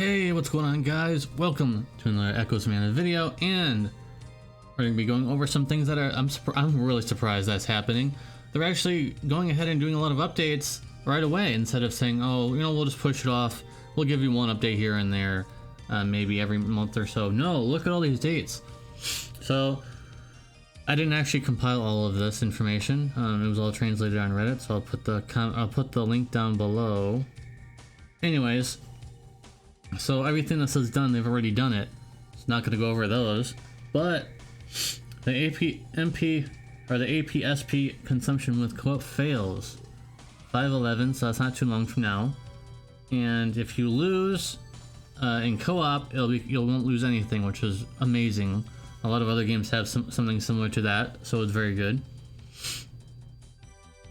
Hey, what's going on, guys? Welcome to another Echoes of Mana video, and we're going to be going over some things that are I'm really surprised that's happening. They're actually going ahead and doing a lot of updates right away instead of saying, oh, you know, we'll just push it off. We'll give you one update here and there, maybe every month or so. No, look at all these dates. So I didn't actually compile all of this information. It was all translated on Reddit, so I'll put the link down below. Anyways. So everything that says done, they've already done it. It's not going to go over those, but the APSP consumption with co-op fails 5/11, so that's not too long from now. And if you lose in co-op, you won't lose anything, which is amazing. A lot of other games have something similar to that, so it's very good.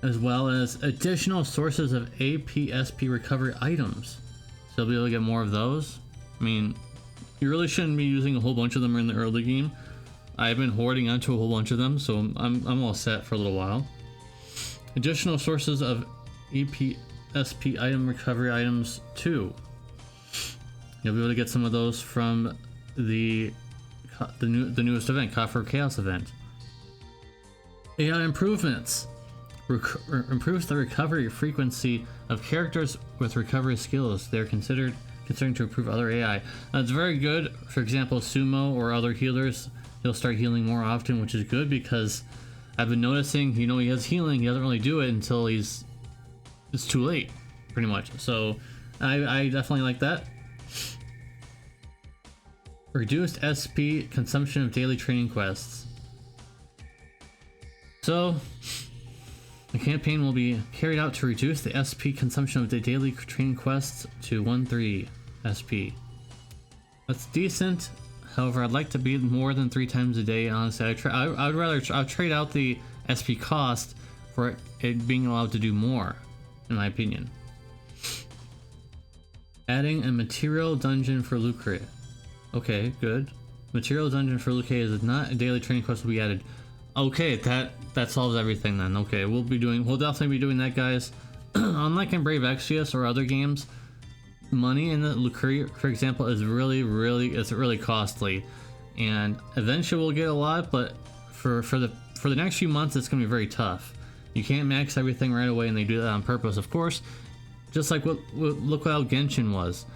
As well as additional sources of APSP recovery items. So you'll be able to get more of those. I mean, you really shouldn't be using a whole bunch of them in the early game. I've been hoarding onto a whole bunch of them, so I'm all set for a little while. Additional sources of APSP item recovery items too. You'll be able to get some of those from the newest event, Coffer Chaos event. AI improvements. Improves the recovery frequency of characters with recovery skills. They're considering to improve other AI. That's very good. For example, Sumo or other healers, he'll start healing more often, which is good because I've been noticing, you know, he has healing, he doesn't really do it until it's too late, pretty much. So I definitely like that. Reduced SP consumption of daily training quests. So the campaign will be carried out to reduce the SP consumption of the daily training quests to 1/3 SP. That's decent. However, I'd like to be more than 3 times a day. Honestly, I'd trade out the SP cost for it being allowed to do more, in my opinion. Adding a material dungeon for Lucre. Okay, good. Material dungeon for Lucre is not a daily training quest will be added. Okay, that solves everything then. Okay, we'll definitely be doing that, guys. Unlike in Brave Exvius or other games, money in the Lucre, for example, is really costly, and eventually we'll get a lot, but for the next few months it's gonna be very tough. You can't max everything right away, and they do that on purpose, of course. Just like look how Genshin was.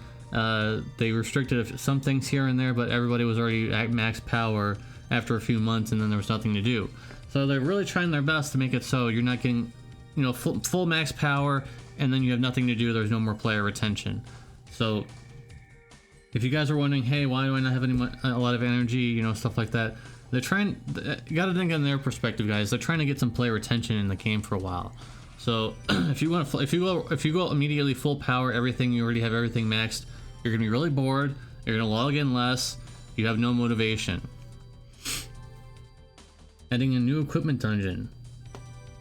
They restricted some things here and there, but everybody was already at max power after a few months, and then there was nothing to do. So they're really trying their best to make it so you're not getting, you know, full max power, and then you have nothing to do. There's no more player retention. So if you guys are wondering, hey, why do I not have a lot of energy, you know, stuff like that, they're trying. You got to think on their perspective, guys. They're trying to get some player retention in the game for a while. So if you go immediately full power, everything, you already have everything maxed, you're gonna be really bored. You're gonna log in less. You have no motivation. Adding a new equipment dungeon.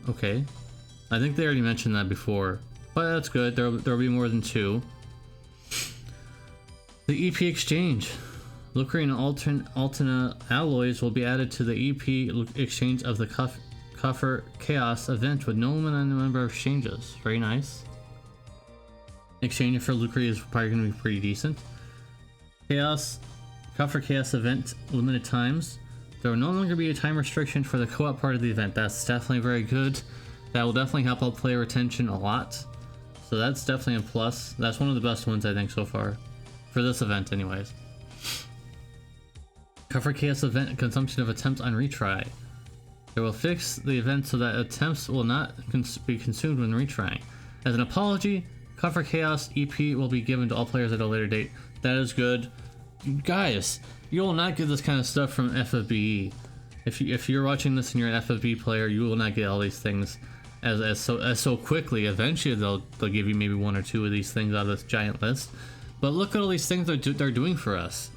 Okay, I think they already mentioned that before, but that's good. There'll be more than 2. The EP exchange. Lucre and Altena alloys will be added to the EP exchange of the Coffer Chaos event with no number of exchanges. Very nice. Exchange for Lucre is probably going to be pretty decent. Coffer Chaos event limited times. There will no longer be a time restriction for the co-op part of the event. That's definitely very good. That will definitely help out player retention a lot. So that's definitely a plus. That's one of the best ones, I think, so far. For this event, anyways. Coffer Chaos event consumption of attempts on retry. They will fix the event so that attempts will not be consumed when retrying. As an apology, Coffer Chaos EP will be given to all players at a later date. That is good. Guys, you will not get this kind of stuff from FFBE. If you're watching this and you're an FFB player, you will not get all these things as so quickly. Eventually, they'll give you maybe 1 or 2 of these things out of this giant list. But look at all these things they're doing for us.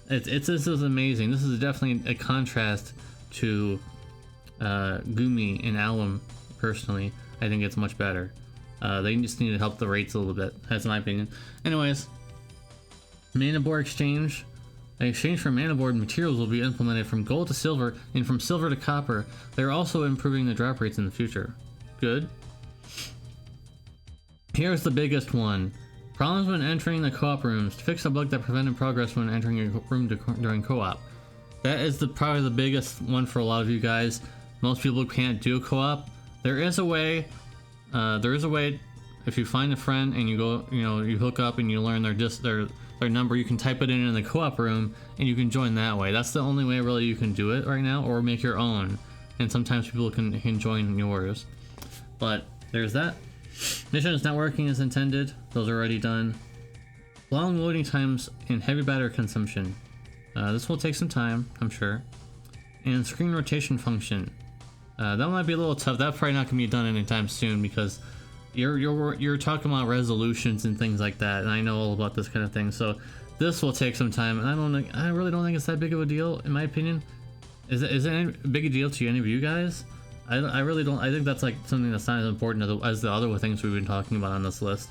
This is amazing. This is definitely a contrast to Gumi and Alum. Personally, I think it's much better. They just need to help the rates a little bit. That's my opinion. Anyways. Mana board exchange. An exchange for mana board materials will be implemented from gold to silver and from silver to copper. They're also improving the drop rates in the future. Good. Here's the biggest one. Problems when entering the co-op rooms. To fix a bug that prevented progress when entering a room during co-op. That is probably the biggest one for a lot of you guys. Most people can't do co-op. There is a way. If you find a friend and you go, you hook up and you learn their number, you can type it in the co-op room and you can join that way. That's the only way really you can do it right now, or make your own. And sometimes people can join yours. But there's that. Mission is not working as intended. Those are already done. Long loading times and heavy battery consumption. This will take some time, I'm sure. And screen rotation function. That might be a little tough. That's probably not gonna be done anytime soon because you're talking about resolutions and things like that, and I know all about this kind of thing. So this will take some time, and I really don't think it's that big of a deal, in my opinion. Is it a big a deal to any of you guys? I really don't. I think that's like something that's not as important as the other things we've been talking about on this list.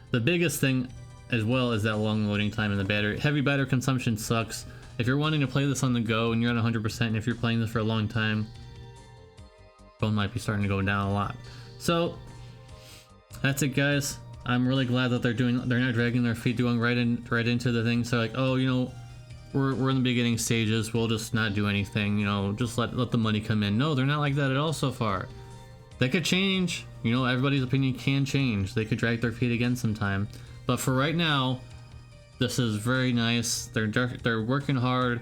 The biggest thing as well is that long loading time and the heavy battery consumption sucks. If you're wanting to play this on the go and you're at 100%, and if you're playing this for a long time, phone might be starting to go down a lot. So that's it, guys. I'm really glad that they're not dragging their feet, doing right into the thing. So like, oh, we're in the beginning stages, we'll just not do anything, just let the money come in. No, they're not like that at all so far. That could change, everybody's opinion can change. They could drag their feet again sometime. But for right now, this is very nice. They're working hard.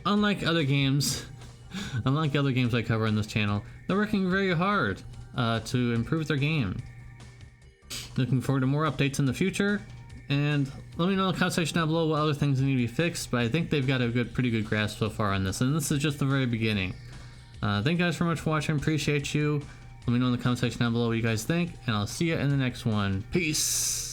Unlike other games, unlike other games I cover on this channel, they're working very hard to improve their game. Looking forward to more updates in the future. And let me know in the comment section down below what other things need to be fixed, but I think they've got a pretty good grasp so far on this, and this is just the very beginning. Thank you guys so much for watching, appreciate you. Let me know in the comment section down below what you guys think, and I'll see you in the next one. Peace!